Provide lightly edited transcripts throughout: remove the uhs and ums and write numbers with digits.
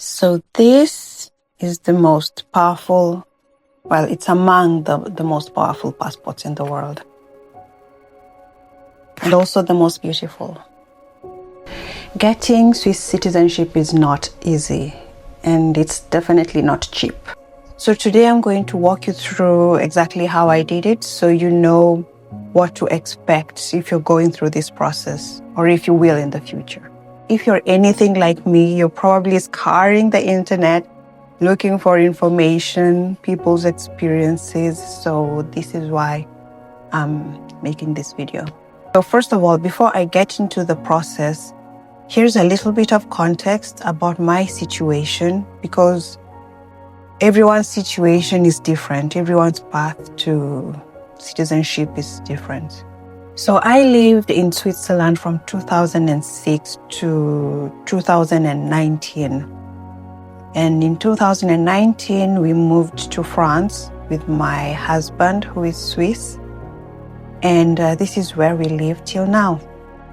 So this is the most powerful, well, it's among the most powerful passports in the world. And also the most beautiful. Getting Swiss citizenship is not easy, and it's definitely not cheap. So today I'm going to walk you through exactly how I did it, so you know what to expect if you're going through this process, or if you will in the future. If you're anything like me, you're probably scouring the internet, looking for information, people's experiences. So this is why I'm making this video. So first of all, before I get into the process, here's a little bit of context about my situation, because everyone's situation is different. Everyone's path to citizenship is different. So I lived in Switzerland from 2006 to 2019. And in 2019, we moved to France with my husband, who is Swiss. And this is where we live till now.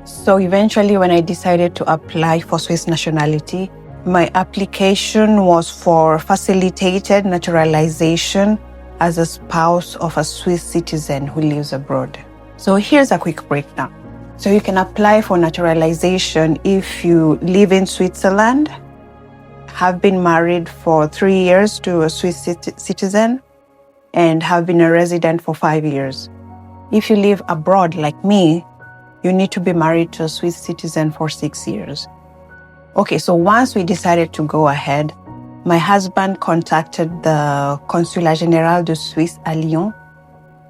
So eventually, when I decided to apply for Swiss nationality, my application was for facilitated naturalization as a spouse of a Swiss citizen who lives abroad. So here's a quick breakdown. So you can apply for naturalization if you live in Switzerland, have been married for 3 years to a Swiss citizen, and have been a resident for 5 years. If you live abroad like me, you need to be married to a Swiss citizen for 6 years. Okay, so once we decided to go ahead, my husband contacted the Consulat Général de Suisse à Lyon.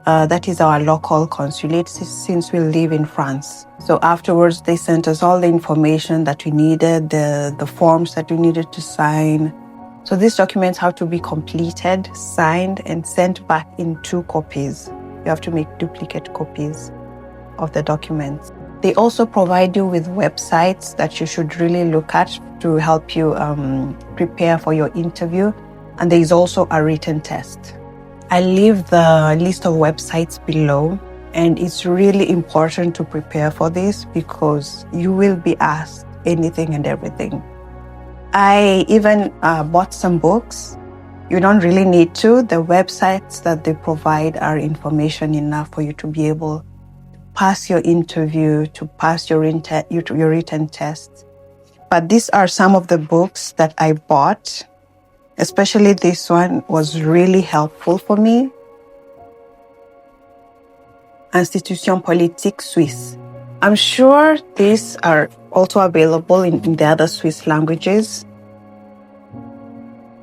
That is our local consulate since we live in France. So afterwards, they sent us all the information that we needed, the forms that we needed to sign. So these documents have to be completed, signed, and sent back in 2 copies. You have to make duplicate copies of the documents. They also provide you with websites that you should really look at to help you prepare for your interview. And there is also a written test. I leave the list of websites below, and it's really important to prepare for this because you will be asked anything and everything. I even bought some books. You don't really need to. The websites that they provide are information enough for you to be able to pass your interview, to pass your written test. But these are some of the books that I bought. Especially this one was really helpful for me. Institution Politique Suisse. I'm sure these are also available in the other Swiss languages.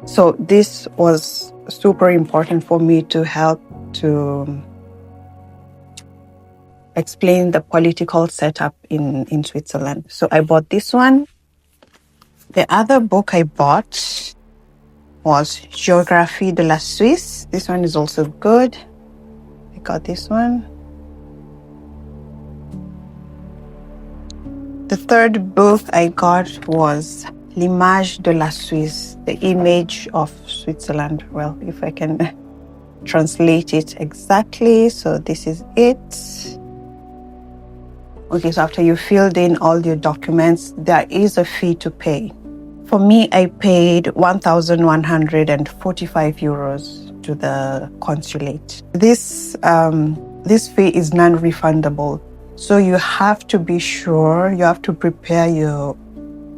So this was super important for me to help to explain the political setup in Switzerland. So I bought this one. The other book I bought was Géographie de la Suisse. This one is also good. I got this one. The third book I got was L'image de la Suisse, the image of Switzerland. Well, if I can translate it exactly. So this is it. Okay, so after you filled in all your documents, there is a fee to pay. For me, I paid 1,145 euros to the consulate. This fee is non-refundable. So you have to be sure, you have to prepare your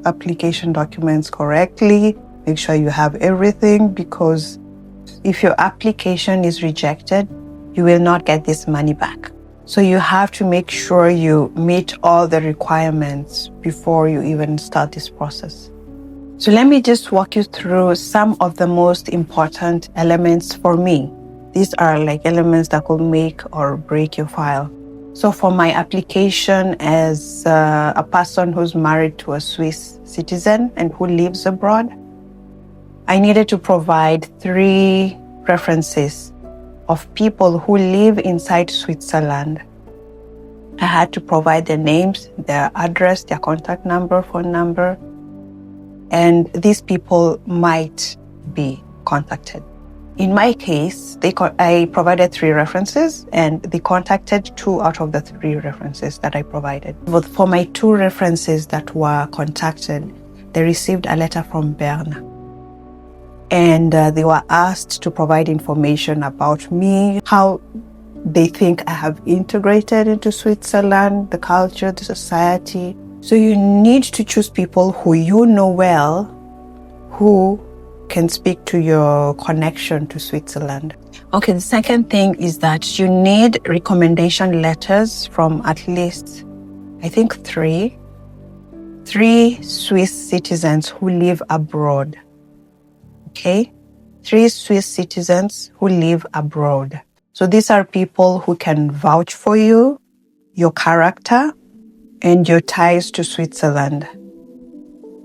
application documents correctly, make sure you have everything, because if your application is rejected, you will not get this money back. So you have to make sure you meet all the requirements before you even start this process. So let me just walk you through some of the most important elements for me. These are like elements that could make or break your file. So for my application as a person who's married to a Swiss citizen and who lives abroad, I needed to provide 3 references of people who live inside Switzerland. I had to provide their names, their address, their contact number, phone number, and these people might be contacted. In my case, I provided 3 references, and they contacted 2 out of the 3 references that I provided. But for my 2 references that were contacted, they received a letter from Bern. And they were asked to provide information about me, how they think I have integrated into Switzerland, the culture, the society. So you need to choose people who you know well, who can speak to your connection to Switzerland. Okay, the second thing is that you need recommendation letters from at least, I think, three Swiss citizens who live abroad. Okay? 3 Swiss citizens who live abroad. So these are people who can vouch for you, your character, and your ties to Switzerland.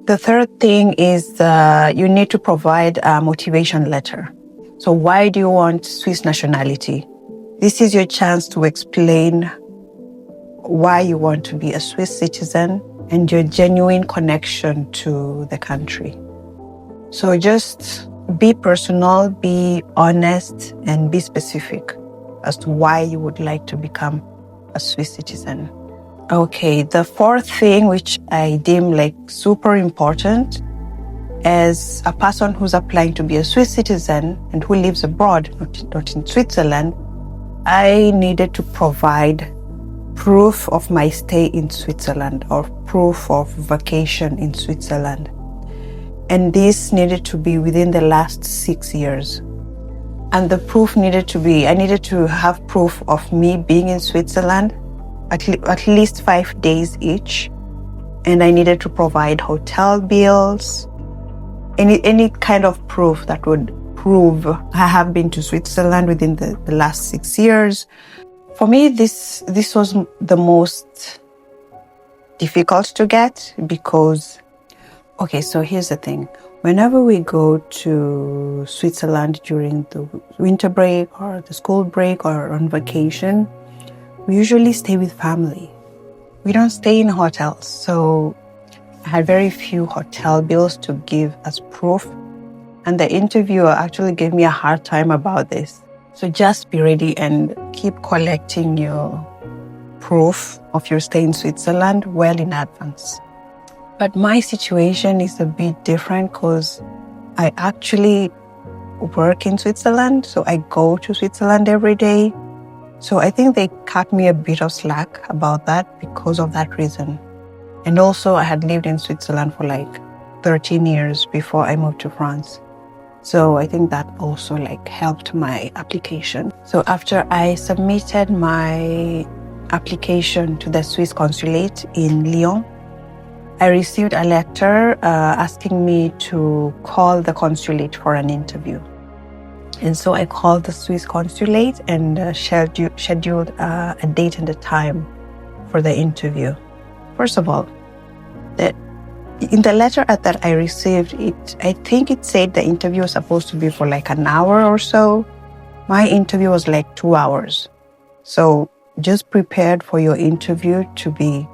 The third thing is you need to provide a motivation letter. So why do you want Swiss nationality? This is your chance to explain why you want to be a Swiss citizen and your genuine connection to the country. So just be personal, be honest, and be specific as to why you would like to become a Swiss citizen. Okay, the fourth thing, which I deem like super important, as a person who's applying to be a Swiss citizen and who lives abroad, not in Switzerland, I needed to provide proof of my stay in Switzerland or proof of vacation in Switzerland. And this needed to be within the last 6 years. And the proof I needed to have proof of me being in Switzerland at least 5 days each. And I needed to provide hotel bills, any kind of proof that would prove I have been to Switzerland within the last 6 years. For me, this was the most difficult to get because, okay, so here's the thing. Whenever we go to Switzerland during the winter break or the school break or on vacation, we usually stay with family. We don't stay in hotels. So I had very few hotel bills to give as proof. And the interviewer actually gave me a hard time about this. So just be ready and keep collecting your proof of your stay in Switzerland well in advance. But my situation is a bit different because I actually work in Switzerland. So I go to Switzerland every day. So I think they cut me a bit of slack about that because of that reason. And also I had lived in Switzerland for like 13 years before I moved to France. So I think that also helped my application. So after I submitted my application to the Swiss consulate in Lyon, I received a letter asking me to call the consulate for an interview. And so I called the Swiss consulate and scheduled a date and a time for the interview. First of all, in the letter that I received, I think it said the interview was supposed to be for an hour or so. My interview was 2 hours. So just prepared for your interview to be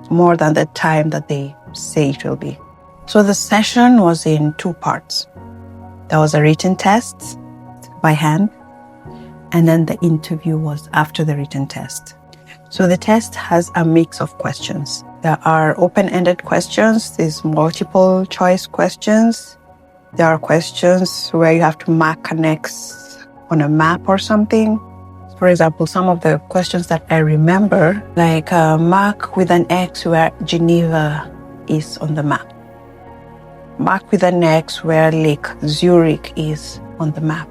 more than the time that they say it will be. So the session was in 2 parts. There was a written test by hand, and then the interview was after the written test. So the test has a mix of questions. There are open-ended questions, there's multiple choice questions. There are questions where you have to mark an X on a map or something. For example, some of the questions that I remember, mark with an X where Geneva is on the map. Mark with an X where Lake Zurich is on the map.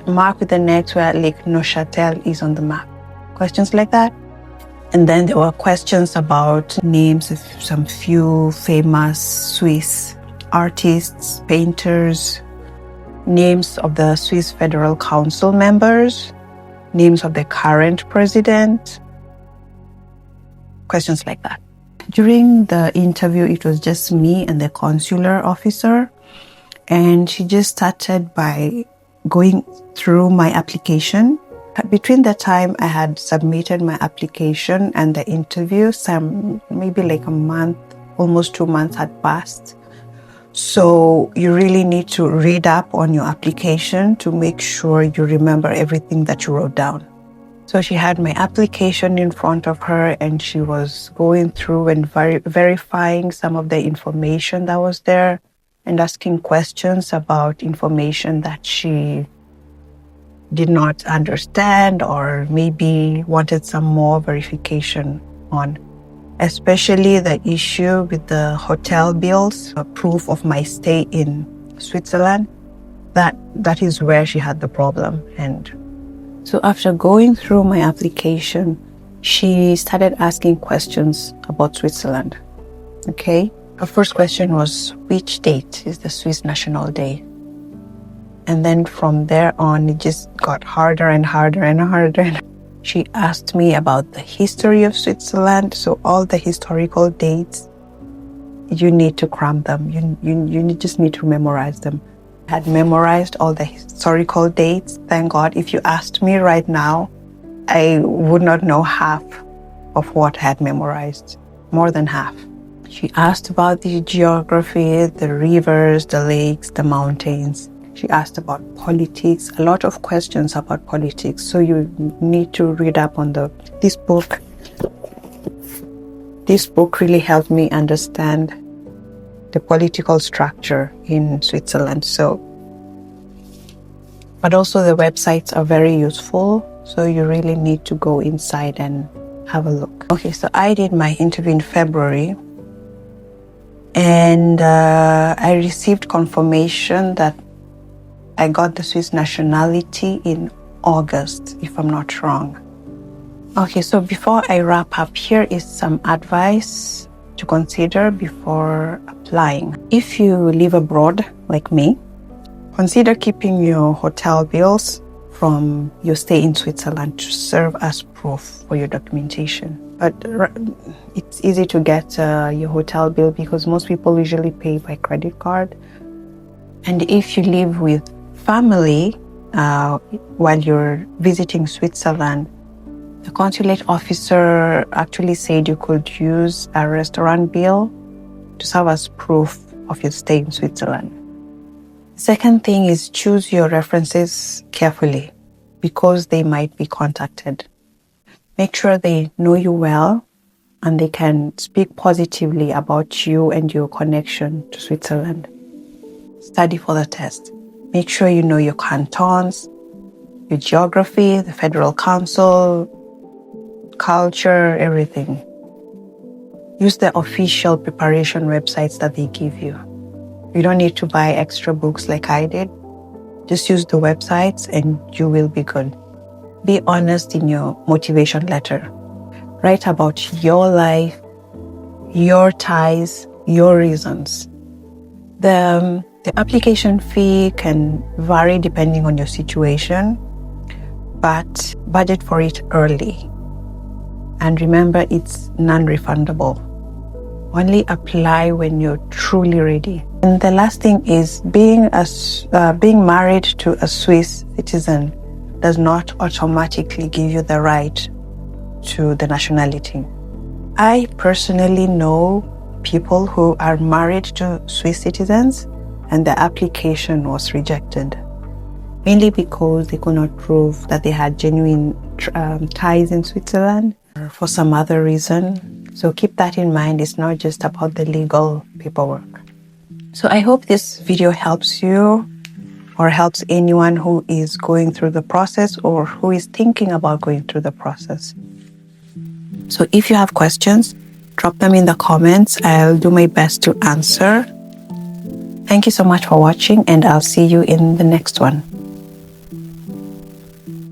Mark with an X where Lake Neuchâtel is on the map. Questions like that. And then there were questions about names of some few famous Swiss artists, painters, names of the Swiss Federal Council members, names of the current president, questions like that. During the interview, it was just me and the consular officer, and she just started by going through my application. Between the time I had submitted my application and the interview, maybe a month, almost 2 months had passed. So you really need to read up on your application to make sure you remember everything that you wrote down. So she had my application in front of her, and she was going through and verifying some of the information that was there and asking questions about information that she did not understand or maybe wanted some more verification on, especially the issue with the hotel bills, a proof of my stay in Switzerland. That is where she had the problem. And so after going through my application, she started asking questions about Switzerland. Okay. Her first question was, which date is the Swiss National Day? And then from there on, it just got harder and harder and harder. She asked me about the history of Switzerland. So all the historical dates, you need to cram them. You just need to memorize them. I had memorized all the historical dates. Thank God. If you asked me right now, I would not know half of what I had memorized, more than half. She asked about the geography, the rivers, the lakes, the mountains. She asked about politics, a lot of questions about politics. So you need to read up on this book. This book really helped me understand the political structure in Switzerland. But also the websites are very useful. So you really need to go inside and have a look. Okay, so I did my interview in February. And I received confirmation that I got the Swiss nationality in August, if I'm not wrong. Okay, so before I wrap up, here is some advice to consider before applying. If you live abroad, like me, consider keeping your hotel bills from your stay in Switzerland to serve as proof for your documentation. But it's easy to get your hotel bill because most people usually pay by credit card. And if you live with family while you're visiting Switzerland, the consulate officer actually said you could use a restaurant bill to serve as proof of your stay in Switzerland. The second thing is choose your references carefully because they might be contacted. Make sure they know you well and they can speak positively about you and your connection to Switzerland. Study for the test. Make sure you know your cantons, your geography, the federal council, culture, everything. Use the official preparation websites that they give you. You don't need to buy extra books like I did. Just use the websites and you will be good. Be honest in your motivation letter. Write about your life, your ties, your reasons. The application fee can vary depending on your situation, but budget for it early. And remember, it's non-refundable. Only apply when you're truly ready. And the last thing is being married to a Swiss citizen does not automatically give you the right to the nationality. I personally know people who are married to Swiss citizens and the application was rejected, mainly because they could not prove that they had genuine ties in Switzerland or for some other reason. So keep that in mind. It's not just about the legal paperwork. So I hope this video helps you or helps anyone who is going through the process or who is thinking about going through the process. So if you have questions, drop them in the comments. I'll do my best to answer. Thank you so much for watching, and I'll see you in the next one.